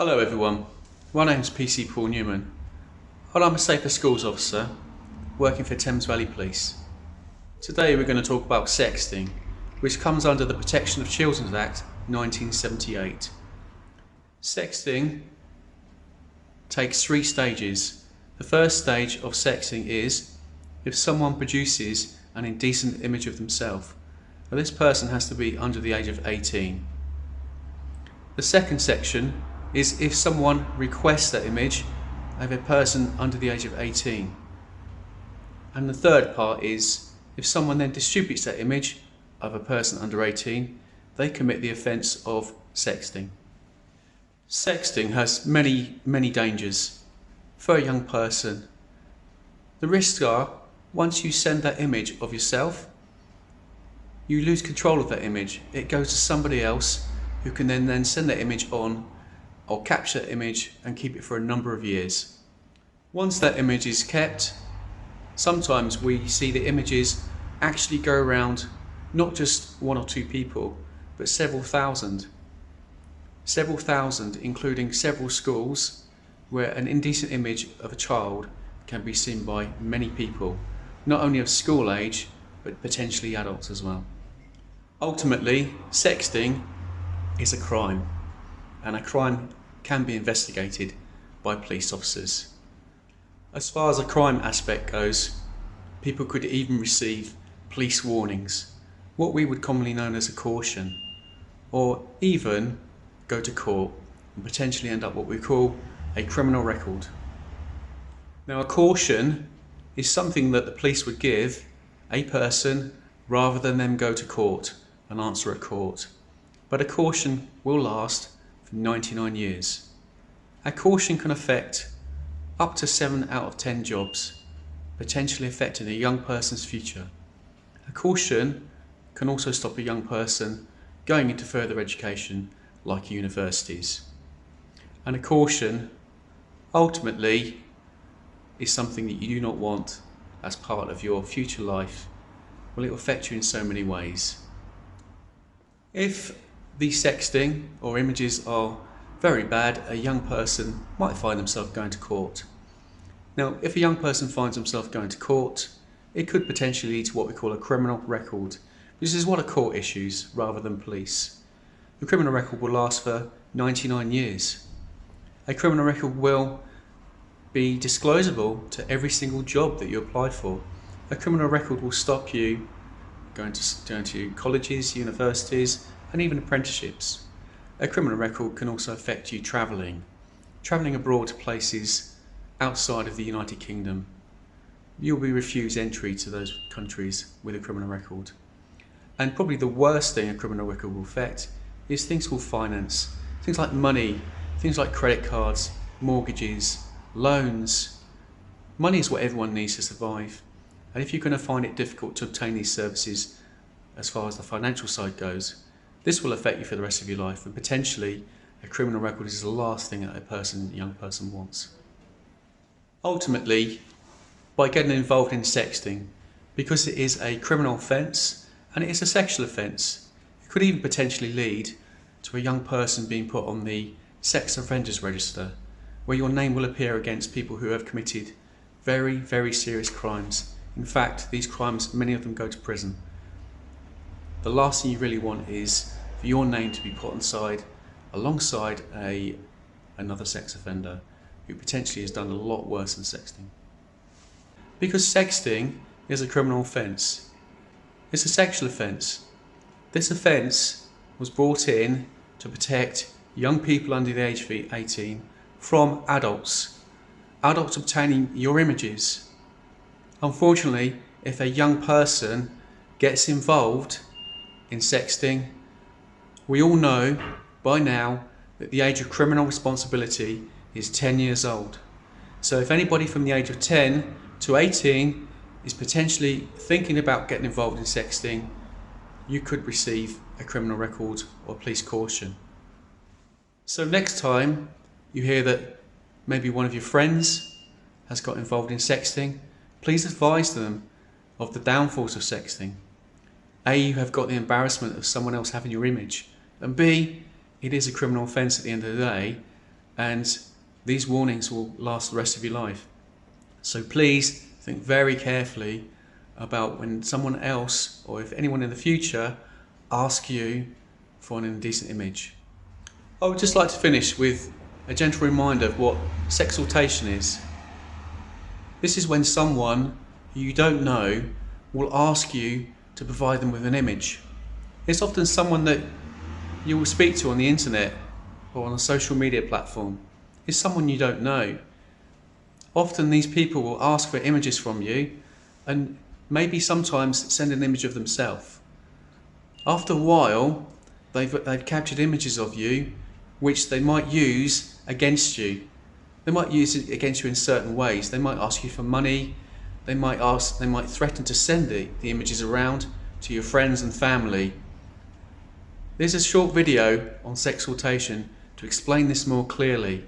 Hello everyone, my name is PC Paul Newman and I'm a Safer Schools officer working for Thames Valley Police. Today we're going to talk about sexting, which comes under the Protection of Children Act 1978. Sexting takes 3 stages. The first stage of sexting is if someone produces an indecent image of themselves. Now this person has to be under the age of 18. The second section is if someone requests that image of a person under the age of 18. And the third part is if someone then distributes that image of a person under 18, they commit the offence of sexting. Sexting has many dangers for a young person. The risks are, once you send that image of yourself, you lose control of that image. It goes to somebody else who can then send that image on or capture that image and keep it for a number of years. Once that image is kept, sometimes we see the images actually go around not just 1 or 2 people, but several thousand, including several schools where an indecent image of a child can be seen by many people, not only of school age, but potentially adults as well. Ultimately, sexting is a crime, and a crime can be investigated by police officers. As far as the crime aspect goes, people could even receive police warnings, what we would commonly know as a caution, or even go to court and potentially end up what we call a criminal record. Now, a caution is something that the police would give a person rather than them go to court and answer at court. But a caution will last for 99 years. A caution can affect up to 7 out of 10 jobs, potentially affecting a young person's future. A caution can also stop a young person going into further education like universities. And a caution ultimately is something that you do not want as part of your future life. Well, it will affect you in so many ways. If the sexting or images are very bad, a young person might find themselves going to court. Now, if a young person finds themselves going to court, it could potentially lead to what we call a criminal record. This is what a court issues rather than police. The criminal record will last for 99 years. A criminal record will be disclosable to every single job that you apply for. A criminal record will stop you going to colleges, universities, and even apprenticeships. A criminal record can also affect you travelling abroad to places outside of the United Kingdom. You'll be refused entry to those countries with a criminal record. And probably the worst thing a criminal record will affect is things called finance, things like money, things like credit cards, mortgages, loans. Money is what everyone needs to survive. And if you're going to find it difficult to obtain these services as far as the financial side goes, this will affect you for the rest of your life, and potentially a criminal record is the last thing that a young person wants. Ultimately, by getting involved in sexting, because it is a criminal offence and it is a sexual offence, it could even potentially lead to a young person being put on the sex offenders register, where your name will appear against people who have committed very serious crimes. In fact, these crimes, many of them go to prison. The last thing you really want is for your name to be put alongside another sex offender who potentially has done a lot worse than sexting. Because sexting is a criminal offence. It's a sexual offence. This offence was brought in to protect young people under the age of 18 from adults obtaining your images. Unfortunately, if a young person gets involved in sexting, we all know by now that the age of criminal responsibility is 10 years old. So if anybody from the age of 10 to 18 is potentially thinking about getting involved in sexting, you could receive a criminal record or police caution. So next time you hear that maybe one of your friends has got involved in sexting, please advise them of the downfalls of sexting. A, you have got the embarrassment of someone else having your image, and B, it is a criminal offence at the end of the day, and these warnings will last the rest of your life. So please think very carefully about when someone else, or if anyone in the future, asks you for an indecent image. I would just like to finish with a gentle reminder of what sextortation is. This is when someone who you don't know will ask you to provide them with an image. It's often someone that you will speak to on the internet or on a social media platform. It's someone you don't know. Often these people will ask for images from you and maybe sometimes send an image of themselves. After a while, they've captured images of you which they might use against you. They might use it against you in certain ways. They might ask you for money. They might threaten to send the images around to your friends and family. There's a short video on sextortation to explain this more clearly.